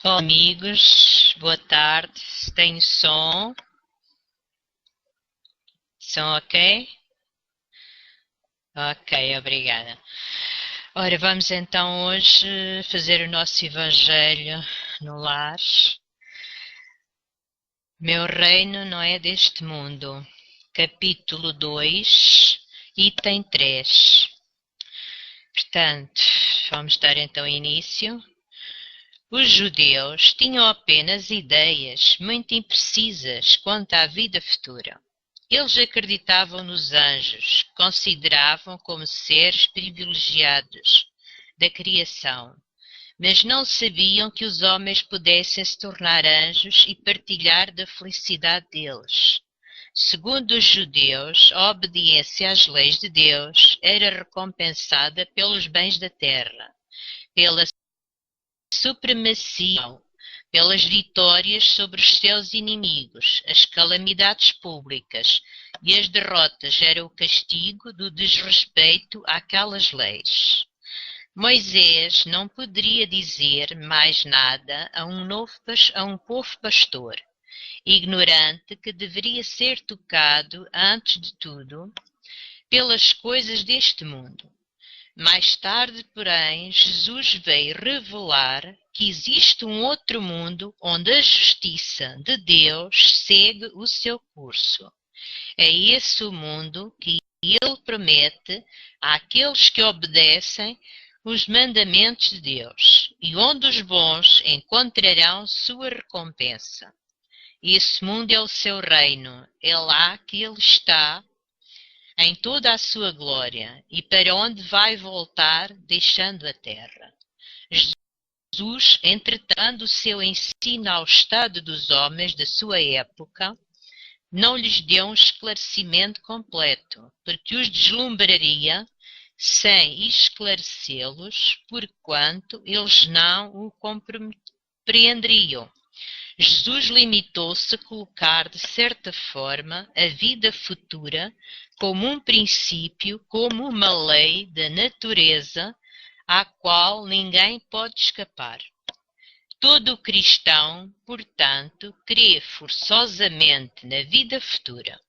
Olá, amigos, boa tarde. Tenho som? Som ok? Ok, obrigada. Ora, vamos então hoje fazer o nosso Evangelho no lar. Meu reino não é deste mundo. Capítulo 2, item 3. Portanto, vamos dar então início. Os judeus tinham apenas ideias muito imprecisas quanto à vida futura. Eles acreditavam nos anjos, consideravam como seres privilegiados da criação, mas não sabiam que os homens pudessem se tornar anjos e partilhar da felicidade deles. Segundo os judeus, a obediência às leis de Deus era recompensada pelos bens da terra, pela supremacia, pelas vitórias sobre os seus inimigos, as calamidades públicas e as derrotas eram o castigo do desrespeito àquelas leis. Moisés não poderia dizer mais nada a um povo pastor, ignorante que deveria ser tocado, antes de tudo, pelas coisas deste mundo. Mais tarde, porém, Jesus veio revelar que existe um outro mundo onde a justiça de Deus segue o seu curso. É esse o mundo que ele promete àqueles que obedecem os mandamentos de Deus e onde os bons encontrarão sua recompensa. Esse mundo é o seu reino, é lá que ele está em toda a sua glória e para onde vai voltar deixando a terra. Jesus, entretanto, o seu ensino ao estado dos homens da sua época não lhes deu um esclarecimento completo, porque os deslumbraria sem esclarecê-los, porquanto eles não o compreenderiam. Jesus limitou-se a colocar, de certa forma, a vida futura como um princípio, como uma lei da natureza à qual ninguém pode escapar. Todo cristão, portanto, crê forçosamente na vida futura.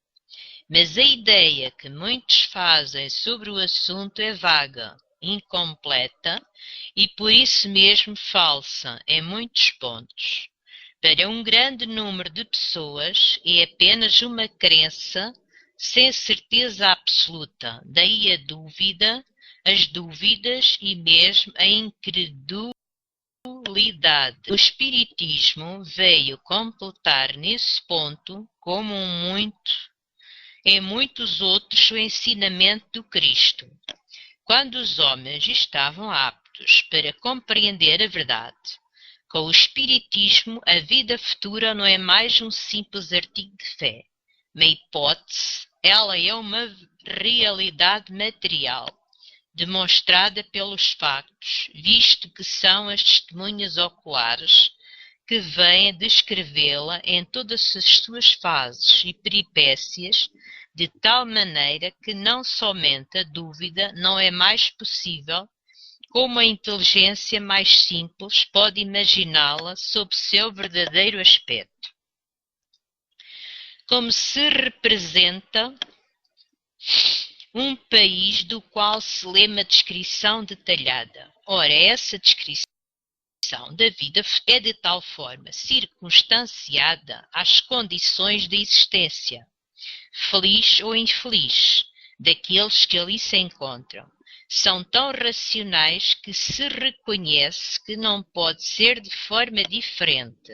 Mas a ideia que muitos fazem sobre o assunto é vaga, incompleta e por isso mesmo falsa em muitos pontos. Para um grande número de pessoas é apenas uma crença sem certeza absoluta, daí a dúvida, as dúvidas e mesmo a incredulidade. O Espiritismo veio completar nesse ponto, como em muitos outros, o ensinamento do Cristo. Quando os homens estavam aptos para compreender a verdade, com o Espiritismo, a vida futura não é mais um simples artigo de fé, uma hipótese, ela é uma realidade material, demonstrada pelos factos, visto que são as testemunhas oculares que vêm a descrevê-la em todas as suas fases e peripécias, de tal maneira que não somente a dúvida não é mais possível, como a inteligência mais simples pode imaginá-la sob seu verdadeiro aspecto. Como se representa um país do qual se lê uma descrição detalhada. Ora, essa descrição da vida é de tal forma circunstanciada às condições da existência, feliz ou infeliz, daqueles que ali se encontram. São tão racionais que se reconhece que não pode ser de forma diferente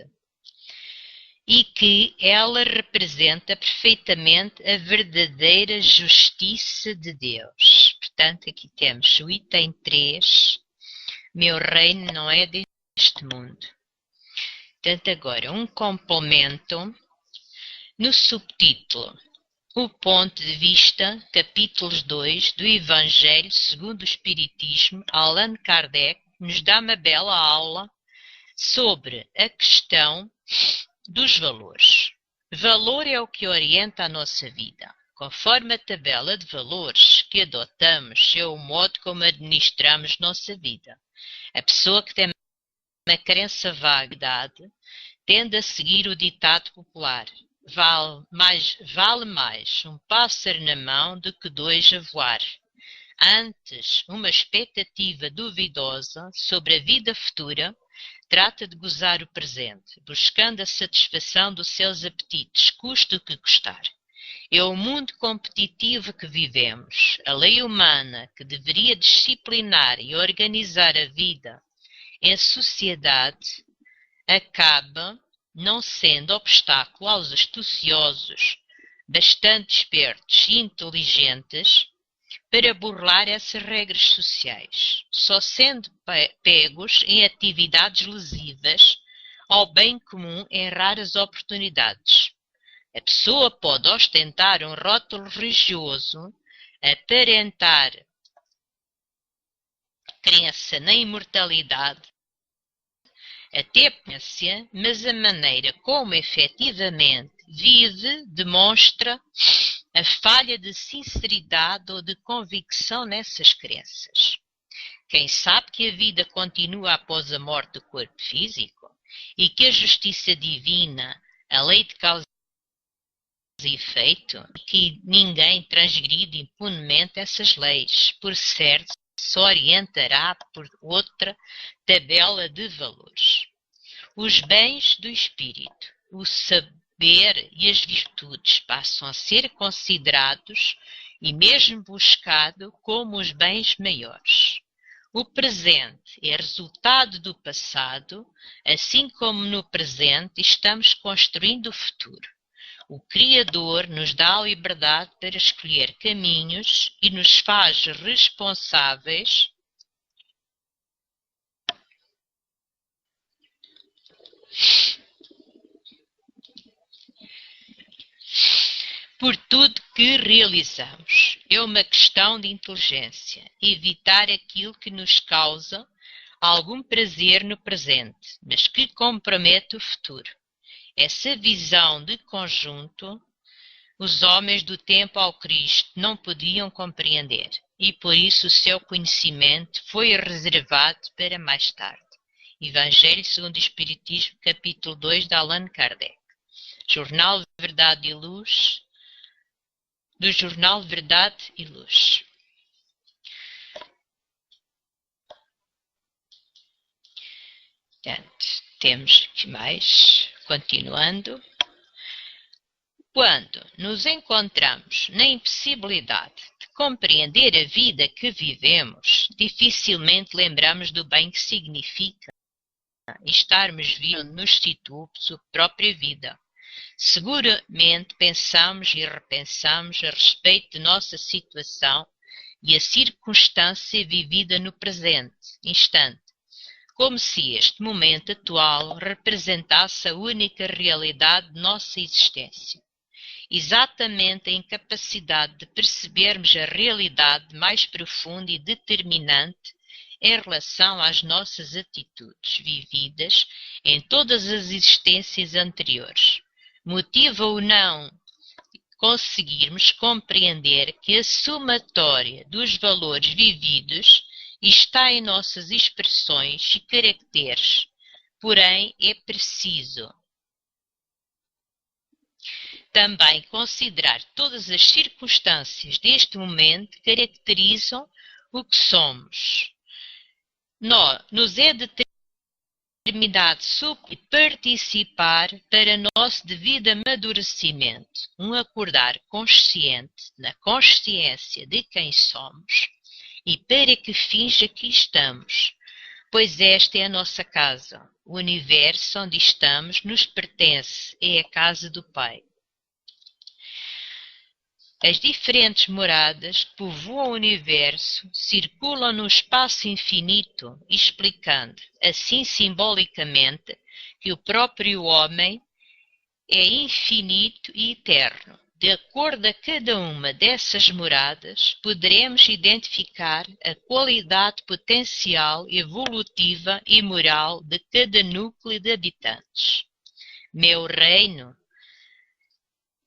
e que ela representa perfeitamente a verdadeira justiça de Deus. Portanto, aqui temos o item 3, meu reino não é deste mundo. Portanto, agora um complemento no subtítulo. O ponto de vista, capítulos 2 do Evangelho segundo o Espiritismo, Allan Kardec nos dá uma bela aula sobre a questão dos valores. Valor é o que orienta a nossa vida. Conforme a tabela de valores que adotamos, é o modo como administramos nossa vida. A pessoa que tem crença vaga, tende a seguir o ditado popular: vale mais um pássaro na mão do que dois a voar. Antes, uma expectativa duvidosa sobre a vida futura trata de gozar o presente, buscando a satisfação dos seus apetites, custe o que custar. É o mundo competitivo que vivemos, a lei humana que deveria disciplinar e organizar a vida em sociedade, acaba não sendo obstáculo aos astuciosos, bastante espertos e inteligentes, para burlar essas regras sociais, só sendo pegos em atividades lesivas ao bem comum em raras oportunidades. A pessoa pode ostentar um rótulo religioso, aparentar crença na imortalidade, até potência, mas a maneira como efetivamente vive demonstra a falha de sinceridade ou de convicção nessas crenças. Quem sabe que a vida continua após a morte do corpo físico e que a justiça divina, a lei de causa e efeito, e que ninguém transgride impunemente essas leis, por certo, se orientará por outra tabela de valores. Os bens do espírito, o saber e as virtudes passam a ser considerados e mesmo buscado como os bens maiores. O presente é resultado do passado, assim como no presente estamos construindo o futuro. O Criador nos dá a liberdade para escolher caminhos e nos faz responsáveis por tudo que realizamos. É uma questão de inteligência, evitar aquilo que nos causa algum prazer no presente, mas que compromete o futuro. Essa visão de conjunto, os homens do tempo ao Cristo não podiam compreender, e por isso o seu conhecimento foi reservado para mais tarde. Evangelho segundo o Espiritismo, capítulo 2, de Allan Kardec. Jornal Verdade e Luz, do Jornal Verdade e Luz. Portanto, temos aqui mais, continuando. Quando nos encontramos na impossibilidade de compreender a vida que vivemos, dificilmente lembramos do bem que significa estarmos vivos nos situa sua própria vida. Seguramente pensamos e repensamos a respeito de nossa situação e a circunstância vivida no presente instante, como se este momento atual representasse a única realidade de nossa existência. Exatamente a incapacidade de percebermos a realidade mais profunda e determinante em relação às nossas atitudes vividas em todas as existências anteriores. Motiva o não conseguirmos compreender que a somatória dos valores vividos está em nossas expressões e caracteres, porém é preciso também considerar todas as circunstâncias deste momento que caracterizam o que somos. Nos é determinado participar para nosso devido amadurecimento, um acordar consciente na consciência de quem somos e para que fins aqui estamos, pois esta é a nossa casa, o universo onde estamos nos pertence, é a casa do Pai. As diferentes moradas que povoam o universo circulam no espaço infinito, explicando, assim simbolicamente, que o próprio homem é infinito e eterno. De acordo a cada uma dessas moradas, poderemos identificar a qualidade potencial, evolutiva e moral de cada núcleo de habitantes. Meu reino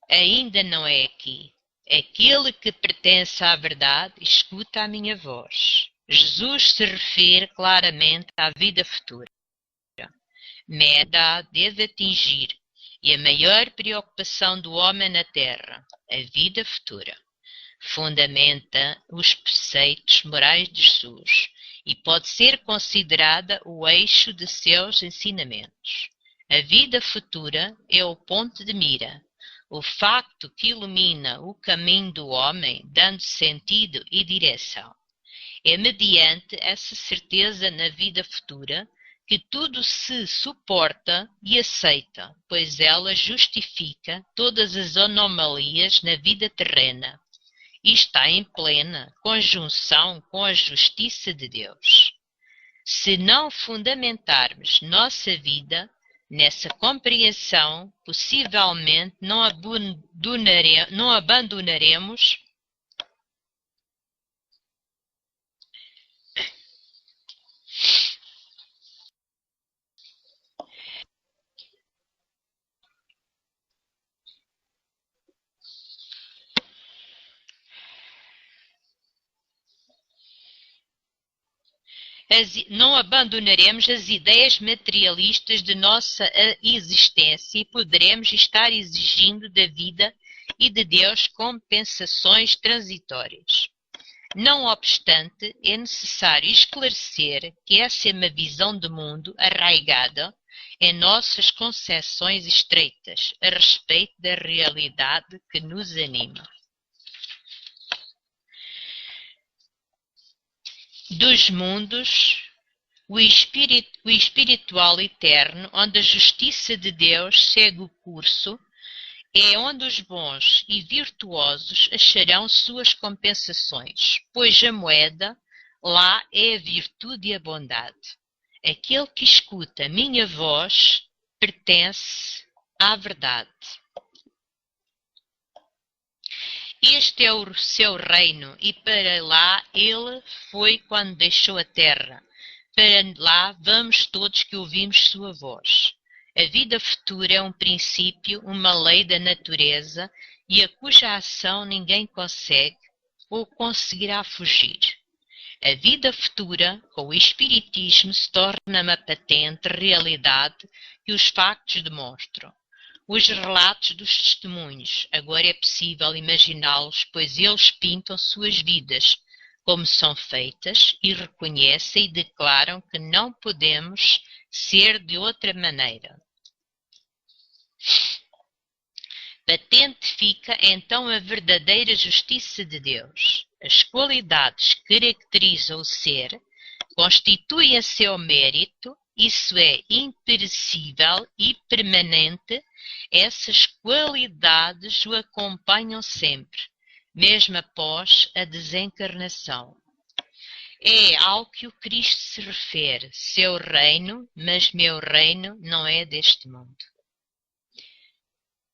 ainda não é aqui. Aquele que pertence à verdade escuta a minha voz. Jesus se refere claramente à vida futura. meta deve atingir e a maior preocupação do homem na Terra, a vida futura. Fundamenta os preceitos morais de Jesus e pode ser considerada o eixo de seus ensinamentos. A vida futura é o ponto de mira, o facto que ilumina o caminho do homem, dando sentido e direção. É mediante essa certeza na vida futura que tudo se suporta e aceita, pois ela justifica todas as anomalias na vida terrena e está em plena conjunção com a justiça de Deus. Se não fundamentarmos nossa vida nessa compreensão, possivelmente não abandonaremos as ideias materialistas de nossa existência e poderemos estar exigindo da vida e de Deus compensações transitórias. Não obstante, é necessário esclarecer que essa é uma visão de mundo arraigada em nossas concepções estreitas a respeito da realidade que nos anima. Dos mundos, o espiritual eterno, onde a justiça de Deus segue o curso, é onde os bons e virtuosos acharão suas compensações, pois a moeda lá é a virtude e a bondade. Aquele que escuta a minha voz pertence à verdade. Este é o seu reino e para lá ele foi quando deixou a terra. Para lá vamos todos que ouvimos sua voz. A vida futura é um princípio, uma lei da natureza e a cuja ação ninguém consegue ou conseguirá fugir. A vida futura, com o Espiritismo, se torna uma patente realidade que os factos demonstram. Os relatos dos testemunhos, agora é possível imaginá-los, pois eles pintam suas vidas, como são feitas, e reconhecem e declaram que não podemos ser de outra maneira. Patente fica então a verdadeira justiça de Deus. As qualidades que caracterizam o ser constituem a seu mérito, isso é imperecível e permanente. Essas qualidades o acompanham sempre, mesmo após a desencarnação. É ao que o Cristo se refere, seu reino, mas meu reino não é deste mundo.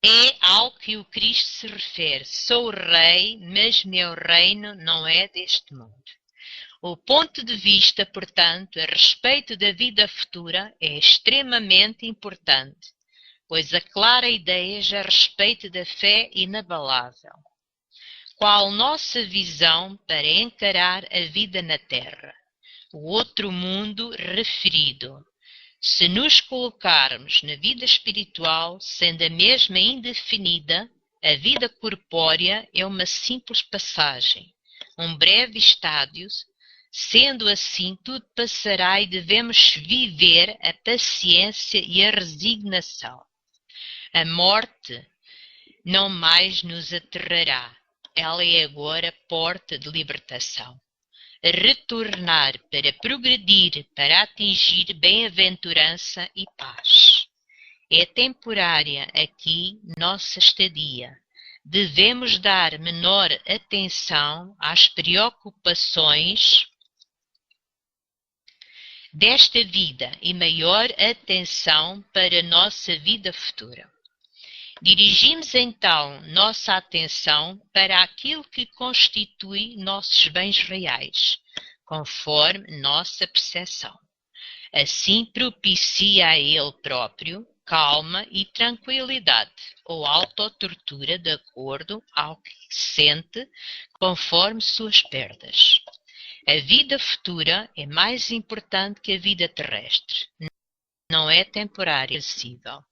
É ao que o Cristo se refere, sou rei, mas meu reino não é deste mundo. O ponto de vista, portanto, a respeito da vida futura é extremamente importante, pois aclara ideias a respeito da fé inabalável. Qual nossa visão para encarar a vida na Terra, o outro mundo referido? Se nos colocarmos na vida espiritual, sendo a mesma indefinida, a vida corpórea é uma simples passagem, um breve estádio. Sendo assim, tudo passará e devemos viver a paciência e a resignação. A morte não mais nos aterrará. Ela é agora porta de libertação. Retornar para progredir, para atingir bem-aventurança e paz. É temporária aqui nossa estadia. Devemos dar menor atenção às preocupações desta vida e maior atenção para nossa vida futura. Dirigimos então nossa atenção para aquilo que constitui nossos bens reais, conforme nossa percepção. Assim propicia a ele próprio calma e tranquilidade, ou autotortura de acordo ao que sente, conforme suas perdas. A vida futura é mais importante que a vida terrestre. não é temporário e acessível.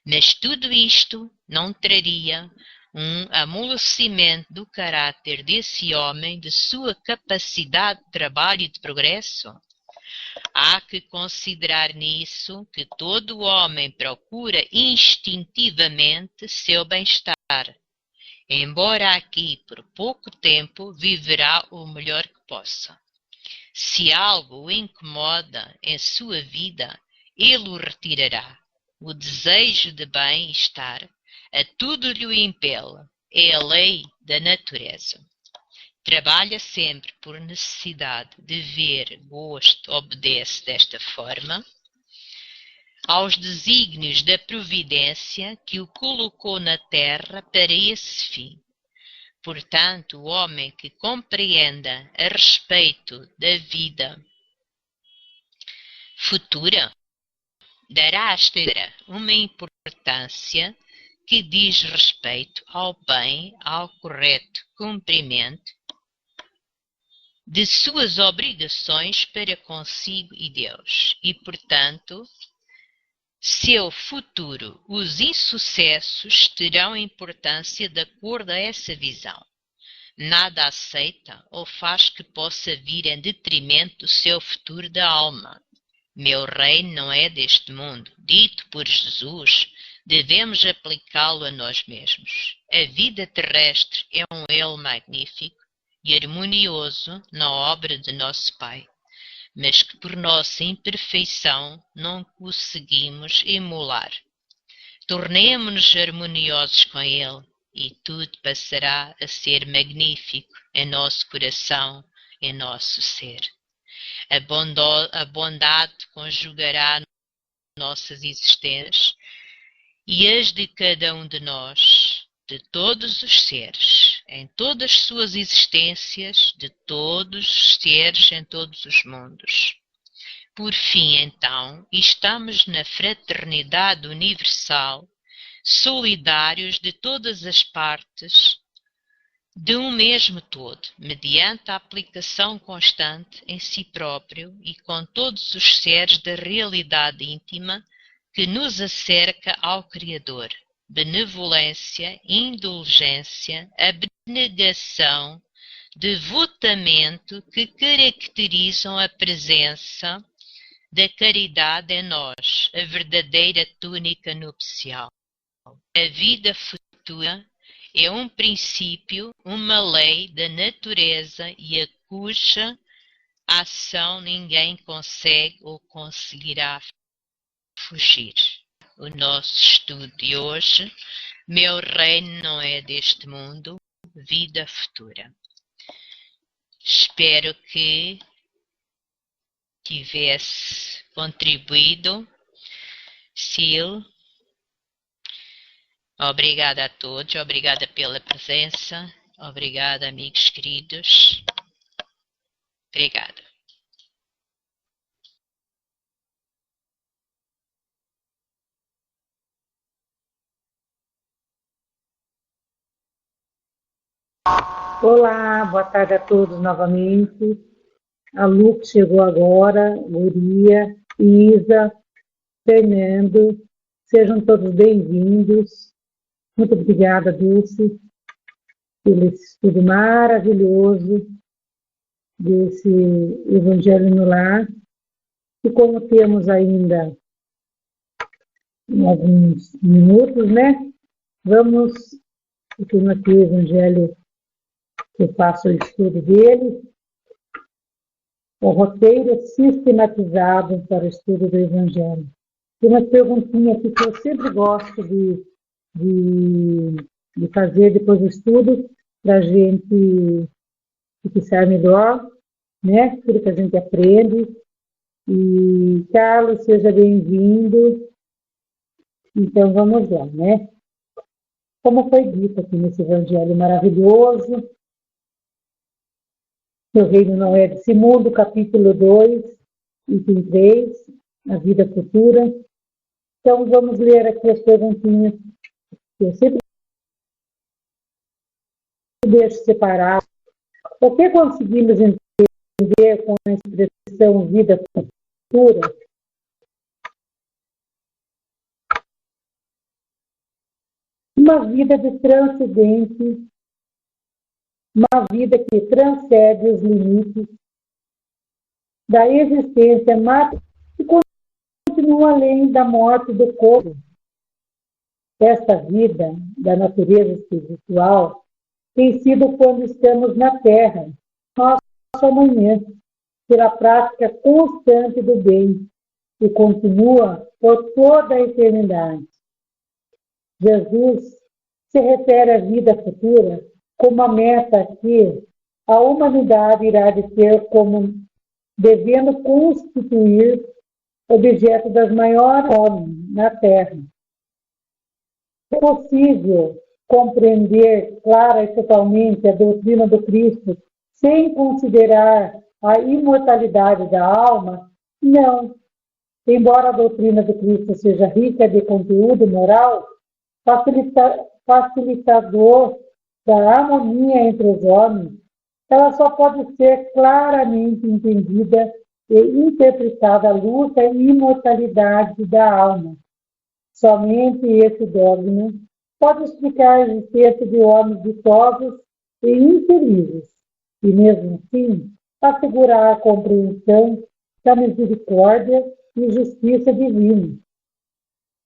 Mas tudo isto não traria um amolecimento do caráter desse homem, de sua capacidade de trabalho e de progresso? Há que considerar nisso que todo homem procura instintivamente seu bem-estar, embora aqui por pouco tempo viverá o melhor que possa. Se algo o incomoda em sua vida, ele o retirará. O desejo de bem-estar a tudo lhe impele, é a lei da natureza. Trabalha sempre por necessidade, dever, gosto, obedece desta forma aos desígnios da providência que o colocou na terra para esse fim. Portanto, o homem que compreenda a respeito da vida futura dará a esta uma importância que diz respeito ao bem, ao correto cumprimento de suas obrigações para consigo e Deus. E, portanto, seu futuro, os insucessos terão importância de acordo a essa visão. Nada aceita ou faz que possa vir em detrimento do seu futuro da alma. Meu reino não é deste mundo, dito por Jesus, devemos aplicá-lo a nós mesmos. A vida terrestre é um elo magnífico e harmonioso na obra de nosso Pai, mas que por nossa imperfeição não conseguimos emular. Tornemo-nos harmoniosos com Ele e tudo passará a ser magnífico em nosso coração, em nosso ser. A bondade conjugará nossas existências e as de cada um de nós, de todos os seres, em todas as suas existências, de todos os seres em todos os mundos. Por fim, então, estamos na fraternidade universal, solidários de todas as partes, de um mesmo todo, mediante a aplicação constante em si próprio e com todos os seres da realidade íntima que nos acerca ao Criador. Benevolência, indulgência, abnegação, devotamento que caracterizam a presença da caridade em nós, a verdadeira túnica nupcial. A vida futura é um princípio, uma lei da natureza e a cuja ação ninguém consegue ou conseguirá fugir. O nosso estudo de hoje, meu reino não é deste mundo, vida futura. Espero que tivesse contribuído. Sil, obrigada a todos, obrigada pela presença, obrigada amigos queridos, obrigada. Olá, boa tarde a todos novamente. A Lu chegou agora, Guria, Isa, Fernando, sejam todos bem-vindos. Muito obrigada, Dulce, pelo estudo maravilhoso desse Evangelho no Lar. E como temos ainda alguns minutos, né? Vamos, aqui no Evangelho, eu faço o estudo dele, o roteiro sistematizado para o estudo do Evangelho. Tem uma perguntinha aqui que eu sempre gosto de fazer depois do estudo, para a gente fixar melhor, né? Tudo que a gente aprende. E, Carlos, seja bem-vindo. Então, vamos lá, né? Como foi dito aqui nesse Evangelho maravilhoso, o reino não é desse mundo, capítulo 2, item 3, a vida futura. Então, vamos ler aqui as perguntinhas que eu sempre deixo separado. O que conseguimos entender com a expressão vida futura? uma vida de transcendente, uma vida que transcende os limites da existência material e continua além da morte do corpo. Esta vida da natureza espiritual tem sido quando estamos na Terra, nosso amanhã, pela prática constante do bem, e continua por toda a eternidade. Jesus se refere à vida futura como a meta que a humanidade irá de ter como devendo constituir objeto das maiores homens na Terra. É possível compreender clara e totalmente a doutrina do Cristo sem considerar a imortalidade da alma? Não. Embora a doutrina do Cristo seja rica de conteúdo moral, facilitador da harmonia entre os homens, ela só pode ser claramente entendida e interpretada à luz da imortalidade da alma. Somente esse dogma pode explicar a existência de homens ditosos e infelizes, e mesmo assim assegurar a compreensão da misericórdia e justiça divina.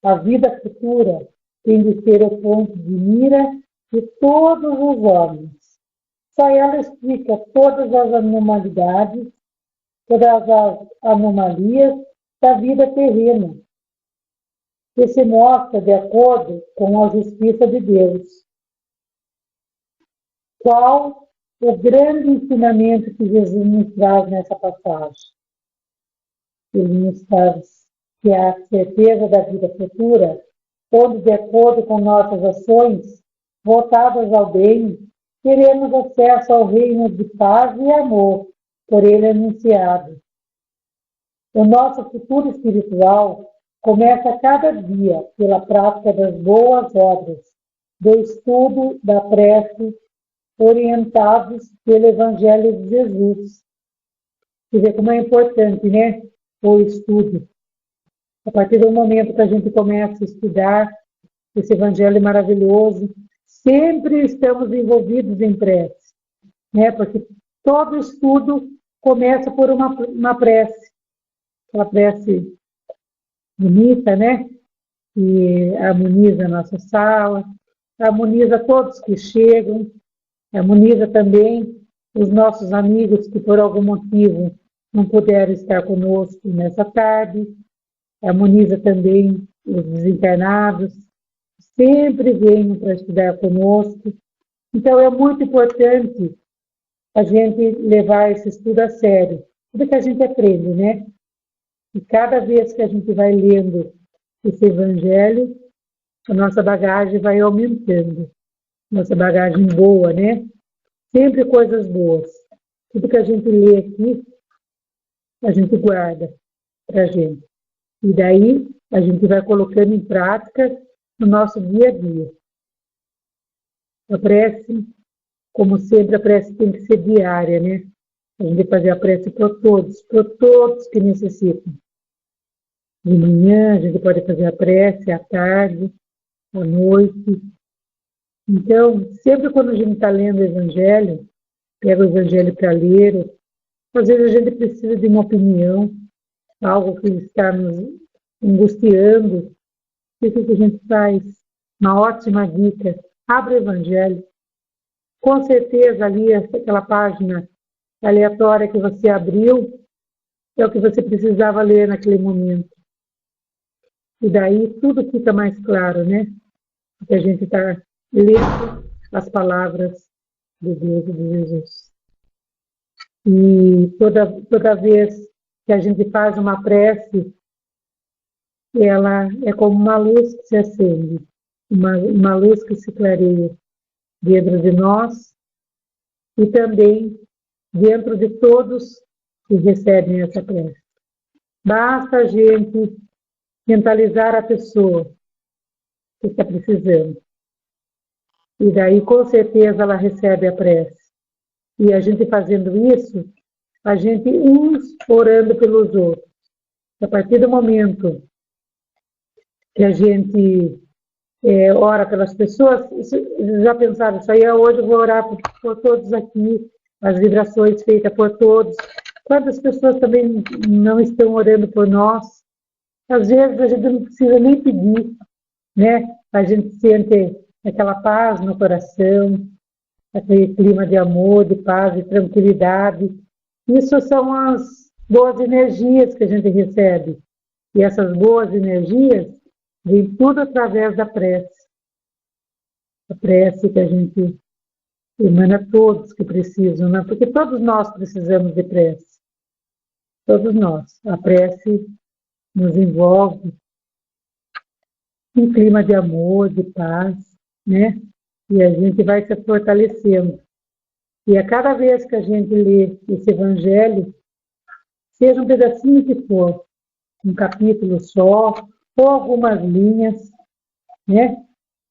A vida futura tem de ser o ponto de mira de todos os homens. Só ela explica todas as anormalidades, todas as anomalias da vida terrena, que se mostra de acordo com a justiça de Deus. Qual o grande ensinamento que Jesus nos traz nessa passagem? Ele nos traz que a certeza da vida futura, onde, de acordo com nossas ações voltadas ao bem, teremos acesso ao reino de paz e amor, por ele anunciado. O nosso futuro espiritual começa a cada dia pela prática das boas obras, do estudo, da prece, orientados pelo Evangelho de Jesus. Você vê como é importante, né? O estudo. A partir do momento que a gente começa a estudar esse Evangelho maravilhoso, sempre estamos envolvidos em prece, né? Porque todo estudo começa por uma prece, uma prece bonita, né? Que harmoniza a nossa sala, harmoniza todos que chegam, harmoniza também os nossos amigos que por algum motivo não puderam estar conosco nessa tarde, harmoniza também os desencarnados, sempre venham para estudar conosco. Então é muito importante a gente levar esse estudo a sério, tudo que a gente aprende, né? E cada vez que a gente vai lendo esse Evangelho, a nossa bagagem vai aumentando, nossa bagagem boa, né? Sempre coisas boas. Tudo que a gente lê aqui, a gente guarda para a gente. E daí a gente vai colocando em prática no nosso dia a dia. A prece, como sempre, a prece tem que ser diária, né? A gente fazer a prece para todos que necessitam. De manhã, a gente pode fazer a prece, à tarde, à noite. Então, sempre quando a gente está lendo o Evangelho, pega o Evangelho para ler, às vezes a gente precisa de uma opinião, algo que está nos angustiando. O que a gente faz? Uma ótima dica. Abre o Evangelho. Com certeza ali, aquela página aleatória que você abriu, é o que você precisava ler naquele momento. E daí tudo fica mais claro, né? Porque a gente está lendo as palavras de Deus e de Jesus. E toda vez que a gente faz uma prece, ela é como uma luz que se acende, uma luz que se clareia dentro de nós e também dentro de todos que recebem essa prece. Basta a gente mentalizar a pessoa que está precisando. E daí, com certeza, ela recebe a prece. E a gente fazendo isso, a gente uns orando pelos outros. A partir do momento que a gente ora pelas pessoas, já pensaram, isso aí hoje eu vou orar por todos aqui, as vibrações feitas por todos. Quantas pessoas também não estão orando por nós? Às vezes a gente não precisa nem pedir, né? A gente sente aquela paz no coração, aquele clima de amor, de paz, de tranquilidade. Isso são as boas energias que a gente recebe. E essas boas energias vêm tudo através da prece. A prece que a gente emana a todos que precisam, né? Porque todos nós precisamos de prece. Todos nós. A prece nos envolve em clima de amor, de paz, né? E a gente vai se fortalecendo. E a cada vez que a gente lê esse evangelho, seja um pedacinho que for, um capítulo só, ou algumas linhas, né?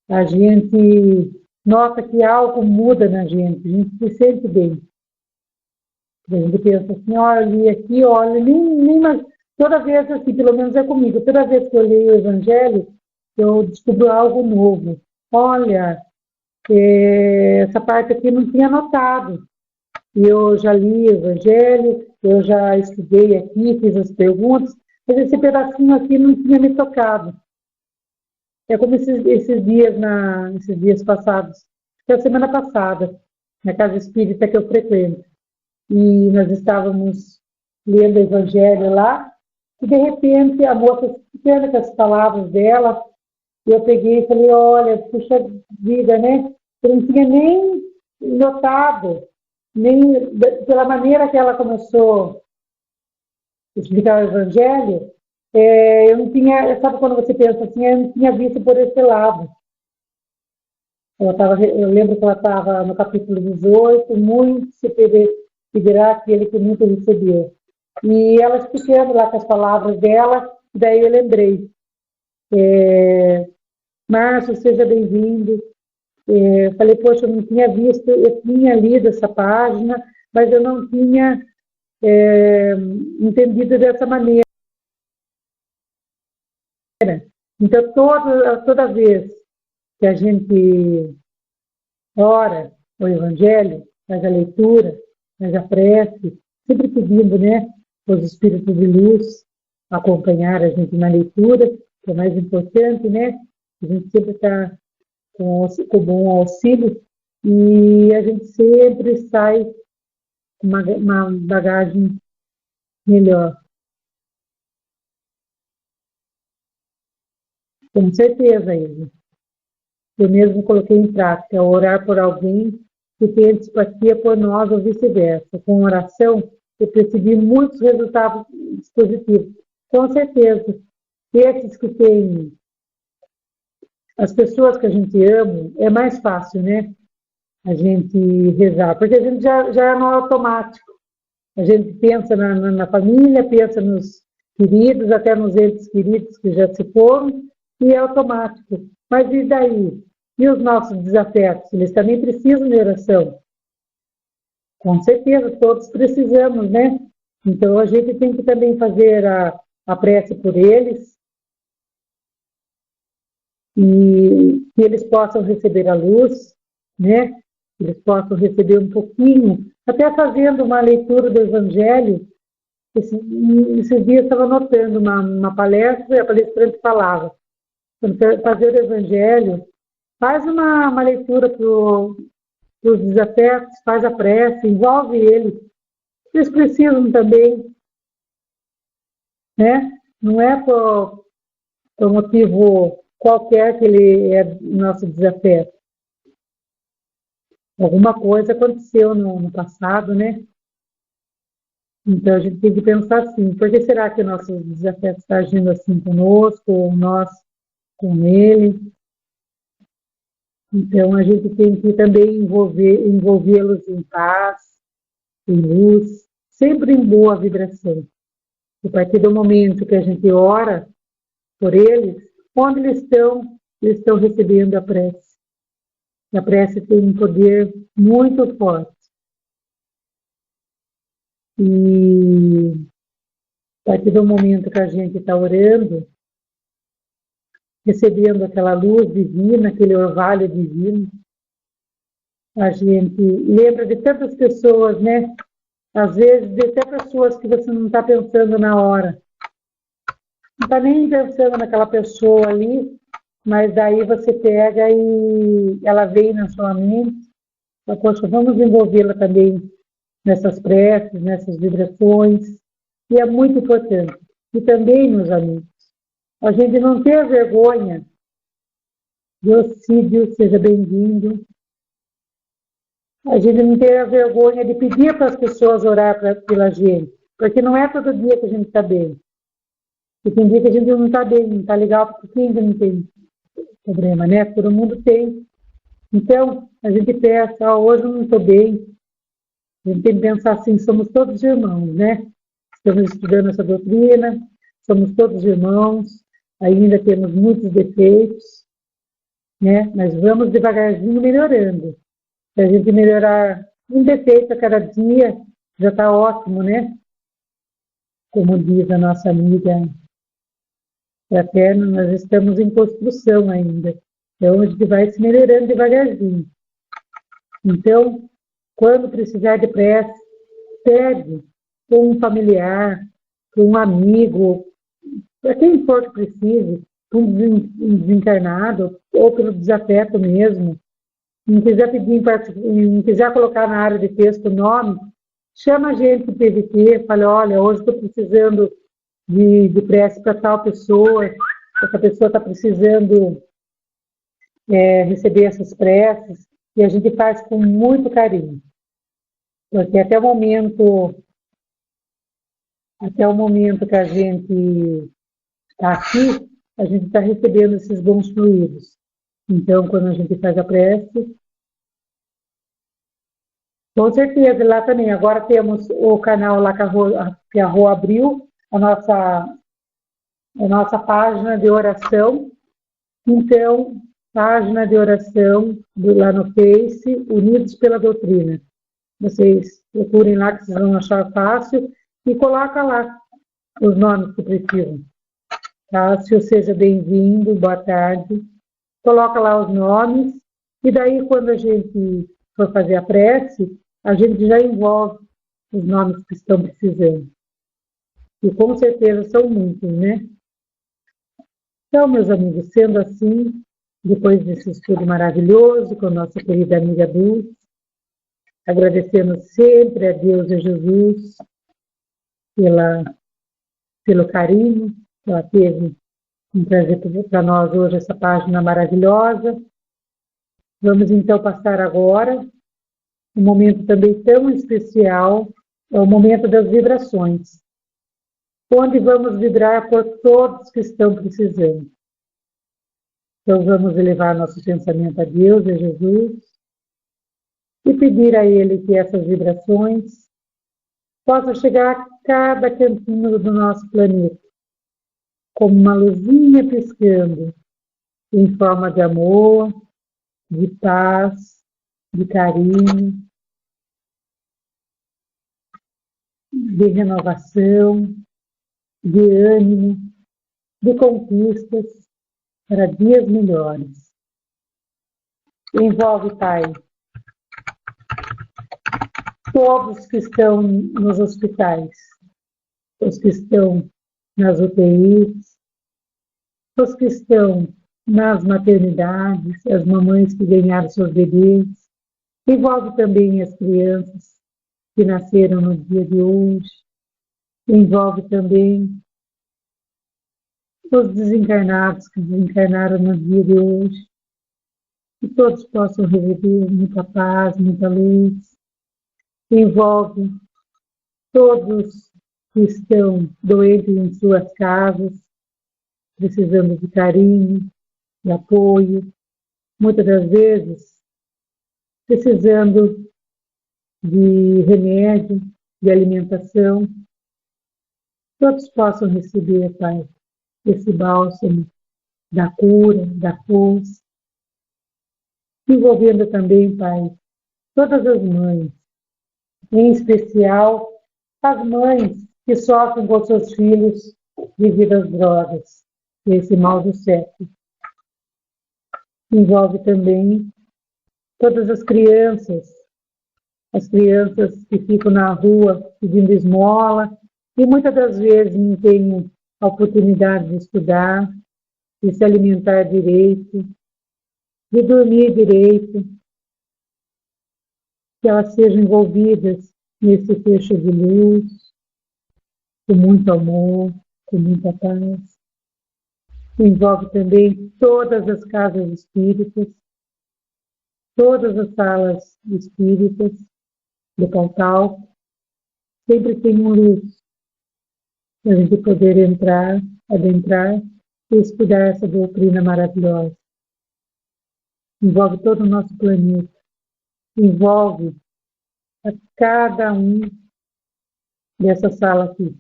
A gente nota que algo muda na gente, a gente se sente bem. A gente pensa assim, olha, eu li aqui, olha, nem mais, toda vez assim, pelo menos é comigo, toda vez que eu leio o Evangelho, eu descubro algo novo. Olha, essa parte aqui eu não tinha notado. E eu já li o Evangelho, eu já estudei aqui, fiz as perguntas, mas esse pedacinho aqui não tinha me tocado. É como esses dias passados, foi a semana passada, na casa espírita que eu frequento. E nós estávamos lendo o Evangelho lá, e de repente a moça ficando com as palavras dela, eu peguei e falei, olha, puxa vida, né? Eu não tinha nem notado, nem pela maneira que ela começou a explicar o Evangelho, eu não tinha, sabe quando você pensa assim, eu não tinha visto por esse lado. Eu lembro que ela estava no capítulo 18, muito se pedirá aquele que nunca recebeu. E ela explicando lá com as palavras dela, daí eu lembrei. Márcio, seja bem-vindo. Falei, poxa, eu não tinha visto, eu tinha lido essa página, mas eu não tinha entendido dessa maneira. Então, toda vez que a gente ora o Evangelho, faz a leitura, faz a prece, sempre pedindo, né, os espíritos de luz acompanhar a gente na leitura, que é o mais importante, né? A gente sempre está com bom auxílio e a gente sempre sai com uma bagagem melhor. Com certeza, Isa. Eu mesmo coloquei em prática, orar por alguém que tem antipatia por nós ou vice-versa. Com oração, eu percebi muitos resultados positivos. Com certeza, esses que têm as pessoas que a gente ama, é mais fácil, né? A gente rezar, porque a gente já é no automático. A gente pensa na família, pensa nos queridos, até nos entes queridos que já se foram, e é automático. Mas e daí? E os nossos desafetos? Eles também precisam de oração. Com certeza, todos precisamos, né? Então a gente tem que também fazer a prece por eles e que eles possam receber a luz, né? Que eles possam receber um pouquinho, até fazendo uma leitura do Evangelho. Esses dias estava notando uma palestra e a palestrante falava, quando fazer o Evangelho, faz uma leitura para os desafetos, faz a prece, envolve eles. Eles precisam também, né? Não é por motivo qualquer que ele é nosso desafeto. Alguma coisa aconteceu no passado, né? Então a gente tem que pensar assim, por que será que o nosso desafeto está agindo assim conosco, ou nós com ele? Então a gente tem que também envolvê-los em paz, em luz, sempre em boa vibração. A partir do momento que a gente ora por eles, onde eles estão recebendo a prece. A prece tem um poder muito forte. E a partir do momento que a gente está orando, recebendo aquela luz divina, aquele orvalho divino. A gente lembra de tantas pessoas, né? Às vezes, de até pessoas que você não está pensando na hora. Não está nem pensando naquela pessoa ali, mas daí você pega e ela vem na sua mente. Então, poxa, vamos envolvê-la também nessas preces, nessas vibrações. E é muito importante. E também, meus amigos, a gente não ter vergonha. Diocídio, seja bem-vindo. A gente não ter a vergonha de pedir para as pessoas orar pela gente, porque não é todo dia que a gente está bem. E tem dia que a gente não está bem, não está legal, porque ainda não tem problema, né? Todo mundo tem. Então, a gente pensa, hoje eu não estou bem. A gente tem que pensar assim, somos todos irmãos, né? Estamos estudando essa doutrina, somos todos irmãos, ainda temos muitos defeitos, né? Mas vamos devagarzinho melhorando. Se a gente melhorar um defeito a cada dia, já está ótimo, né? Como diz a nossa amiga fraterna, nós estamos em construção ainda. Então, a gente vai se melhorando devagarzinho. Então, quando precisar de prece, pede com um familiar, com um amigo, para quem for que precise, um desencarnado, ou pelo desafeto mesmo. Não quiser pedir, não quiser colocar na área de texto o nome, chama a gente do PVT, fala, olha, hoje estou precisando de prece para tal pessoa, essa pessoa está precisando receber essas preces, e a gente faz com muito carinho. Porque até o momento que a gente está aqui, a gente está recebendo esses bons fluidos. Então, quando a gente faz a prece, com certeza, lá também. Agora temos o canal lá que a Rô abriu, a nossa página de oração. Então, página de oração lá no Face, Unidos pela Doutrina. Vocês procurem lá que vocês vão achar fácil e coloca lá os nomes que precisam. Cássio, seja bem-vindo, boa tarde. Coloca lá os nomes e daí quando a gente for fazer a prece, a gente já envolve os nomes que estão precisando. E com certeza são muitos, né? Então, meus amigos, sendo assim, depois desse estudo maravilhoso com a nossa querida amiga Dulce, agradecendo sempre a Deus e a Jesus pelo carinho que ela teve em trazer para nós hoje essa página maravilhosa. Vamos então passar agora um momento também tão especial, é o momento das vibrações, onde vamos vibrar por todos que estão precisando. Então vamos elevar nosso pensamento a Deus e a Jesus e pedir a Ele que essas vibrações possam chegar a cada cantinho do nosso planeta, como uma luzinha piscando, em forma de amor, de paz, de carinho, de renovação, de ânimo, de conquistas para dias melhores. Envolve, Pai, todos que estão nos hospitais, os que estão nas UTIs, os que estão nas maternidades, as mamães que ganharam seus bebês, envolve também as crianças que nasceram no dia de hoje, envolve também os desencarnados que desencarnaram no dia de hoje, que todos possam receber muita paz, muita luz, envolve todos que estão doentes em suas casas, precisando de carinho, de apoio, muitas das vezes precisando de remédio, de alimentação. Todos possam receber, Pai, esse bálsamo da cura, da força, envolvendo também, Pai, todas as mães, em especial as mães que sofrem com seus filhos devido às drogas, esse mal do século. Envolve também todas as crianças que ficam na rua pedindo esmola e muitas das vezes não têm a oportunidade de estudar, de se alimentar direito, de dormir direito, que elas sejam envolvidas nesse fecho de luz, com muito amor, com muita paz. Envolve também todas as casas espíritas, todas as salas espíritas do Pontal, sempre tem uma luz para a gente poder adentrar e estudar essa doutrina maravilhosa. Envolve todo o nosso planeta, envolve a cada um dessa sala aqui,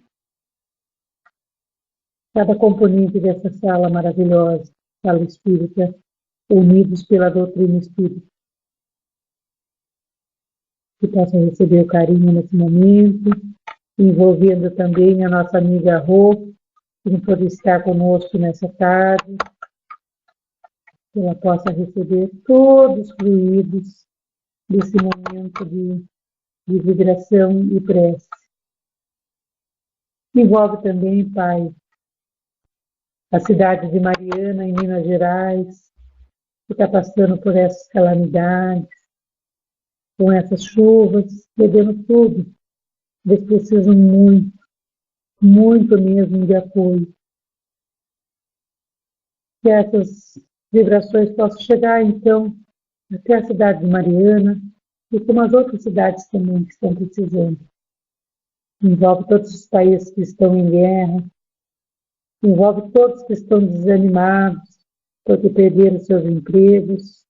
cada componente dessa sala maravilhosa, sala espírita, unidos pela doutrina espírita. Que possam receber o carinho nesse momento, envolvendo também a nossa amiga Rô, que não pode estar conosco nessa tarde, que ela possa receber todos os fluidos desse momento de vibração e prece. Envolve também, Pai, a cidade de Mariana, em Minas Gerais, que está passando por essas calamidades, com essas chuvas, perdendo tudo. Eles precisam muito, muito mesmo de apoio. Que essas vibrações possam chegar, então, até a cidade de Mariana e como as outras cidades também que estão precisando. Envolve todos os países que estão em guerra, envolve todos que estão desanimados porque perderam seus empregos,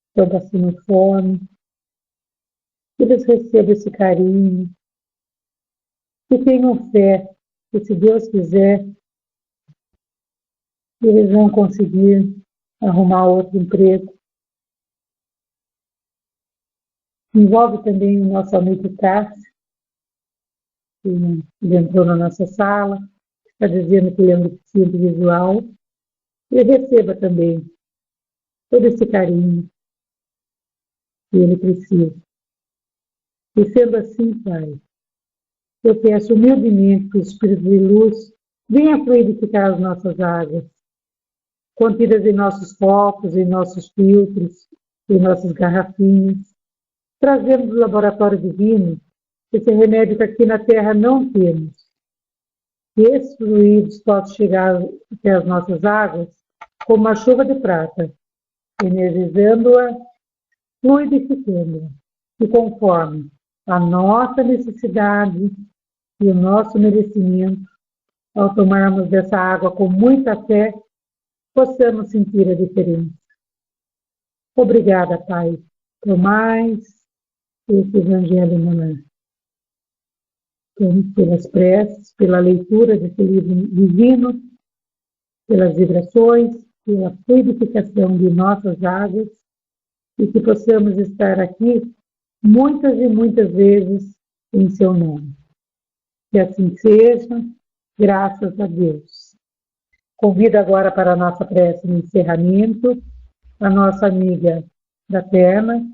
estão passando fome. Que eles recebam esse carinho, que tenham fé, que se Deus quiser, eles vão conseguir arrumar outro emprego. Envolve também o nosso amigo Cássio, que entrou na nossa sala, está dizendo que ele é um deficiente visual, e receba também todo esse carinho que ele precisa. E sendo assim, Pai, eu peço humildemente que o Espírito de Luz venha fluidificar as nossas águas, contidas em nossos copos, em nossos filtros, em nossas garrafinhas, trazendo do laboratório divino esse remédio que aqui na Terra não temos. Que esses fluidos possam chegar até as nossas águas como uma chuva de prata, energizando-a, fluidificando-a, e conforme a nossa necessidade e o nosso merecimento, ao tomarmos dessa água com muita fé, possamos sentir a diferença. Obrigada, Pai, por mais esse Evangelho no lar. Então, pelas preces, pela leitura desse livro divino, pelas vibrações, pela fluidificação de nossas águas, e que possamos estar aqui muitas e muitas vezes em seu nome. Que assim seja, graças a Deus. Convido agora para a nossa prece de encerramento a nossa amiga da Terna,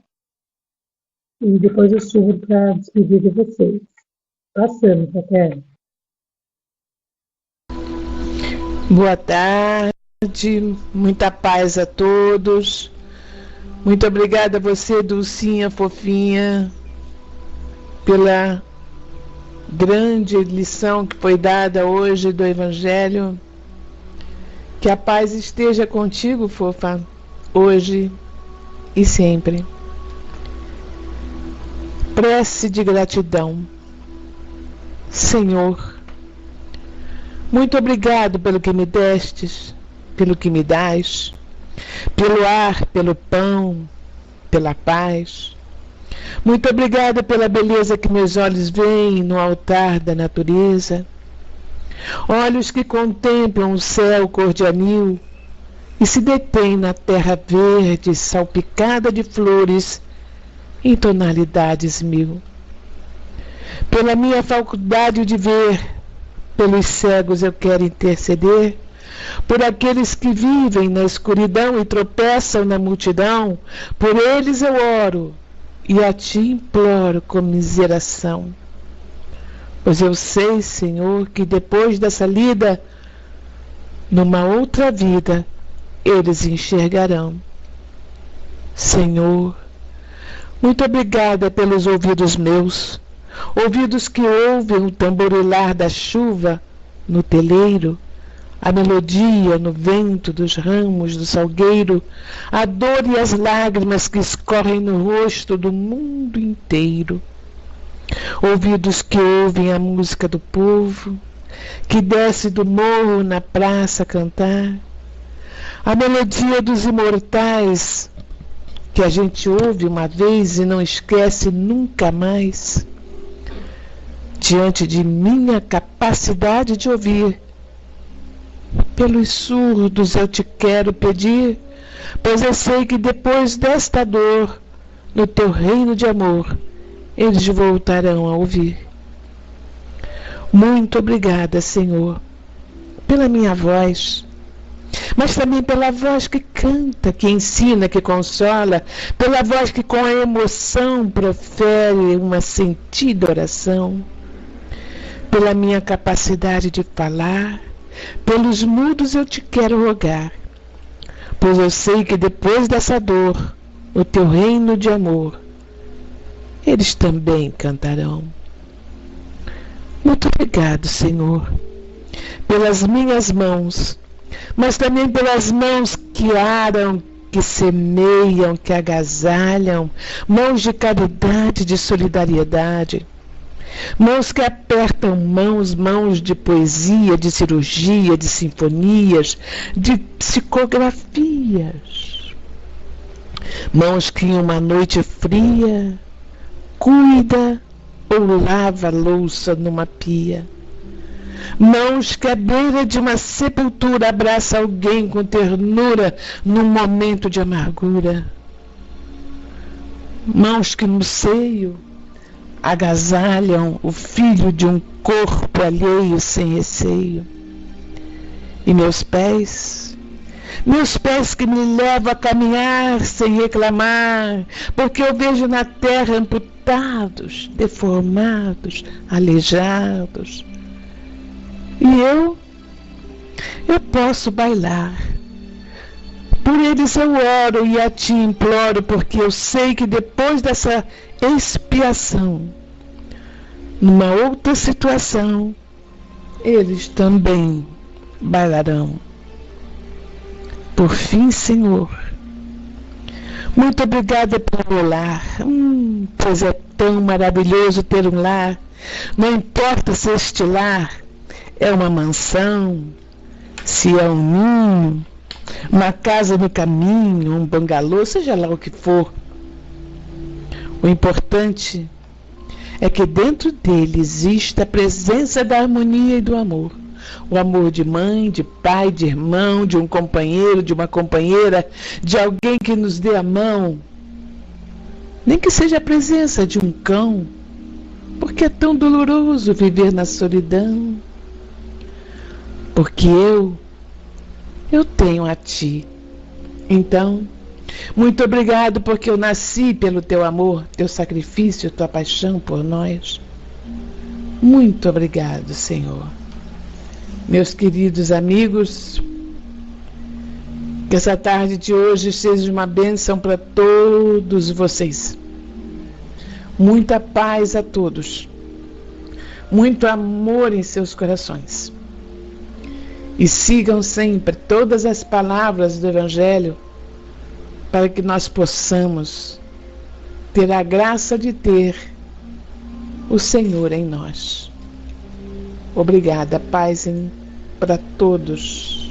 e depois eu subo para despedir de vocês. Passando, Terna. Boa tarde, muita paz a todos. Muito obrigada a você, Dulcinha, fofinha, pela grande lição que foi dada hoje do Evangelho. Que a paz esteja contigo, fofa, hoje e sempre. Prece de gratidão. Senhor, muito obrigado pelo que me destes, pelo que me dás, pelo ar, pelo pão, pela paz. Muito obrigada pela beleza que meus olhos veem no altar da natureza. Olhos que contemplam o céu cor de anil e se detêm na terra verde salpicada de flores em tonalidades mil. Pela minha faculdade de ver, pelos cegos eu quero interceder, por aqueles que vivem na escuridão e tropeçam na multidão, por eles eu oro e a Ti imploro comiseração. Pois eu sei, Senhor, que depois dessa lida, numa outra vida, eles enxergarão. Senhor, muito obrigada pelos ouvidos meus, ouvidos que ouvem o tamborilar da chuva no teleiro, a melodia no vento dos ramos do salgueiro, a dor e as lágrimas que escorrem no rosto do mundo inteiro. Ouvidos que ouvem a música do povo, que desce do morro na praça a cantar, a melodia dos imortais, que a gente ouve uma vez e não esquece nunca mais. Diante de minha capacidade de ouvir, pelos surdos eu te quero pedir, pois eu sei que depois desta dor, no teu reino de amor, eles voltarão a ouvir. Muito obrigada, Senhor, pela minha voz, mas também pela voz que canta, que ensina, que consola, pela voz que com a emoção profere uma sentida oração, pela minha capacidade de falar, pelos mudos eu te quero rogar, pois eu sei que depois dessa dor, o teu reino de amor, eles também cantarão. Muito obrigado, Senhor, pelas minhas mãos, mas também pelas mãos que aram, que semeiam, que agasalham, mãos de caridade, de solidariedade, mãos que apertam mãos de poesia, de cirurgia, de sinfonias, de psicografias, mãos que em uma noite fria cuida ou lava a louça numa pia, mãos que à beira de uma sepultura abraça alguém com ternura num momento de amargura, mãos que no seio agasalham o filho de um corpo alheio sem receio, e meus pés que me levam a caminhar sem reclamar, porque eu vejo na terra amputados, deformados, aleijados. E eu posso bailar. Por eles eu oro e a Ti imploro, porque eu sei que depois dessa expiação, numa outra situação, eles também bailarão. Por fim, Senhor, muito obrigada pelo meu lar, pois é tão maravilhoso ter um lar. Não importa se este lar é uma mansão, se é um ninho, uma casa no caminho, um bangalô, seja lá o que for. O importante é que dentro dele existe a presença da harmonia e do amor. O amor de mãe, de pai, de irmão, de um companheiro, de uma companheira, de alguém que nos dê a mão. Nem que seja a presença de um cão, porque é tão doloroso viver na solidão. Porque eu tenho a Ti. Então, muito obrigado porque eu nasci pelo Teu amor, Teu sacrifício, Tua paixão por nós. Muito obrigado, Senhor. Meus queridos amigos, que essa tarde de hoje seja uma bênção para todos vocês. Muita paz a todos. Muito amor em seus corações. E sigam sempre todas as palavras do Evangelho para que nós possamos ter a graça de ter o Senhor em nós. Obrigada, paz para todos.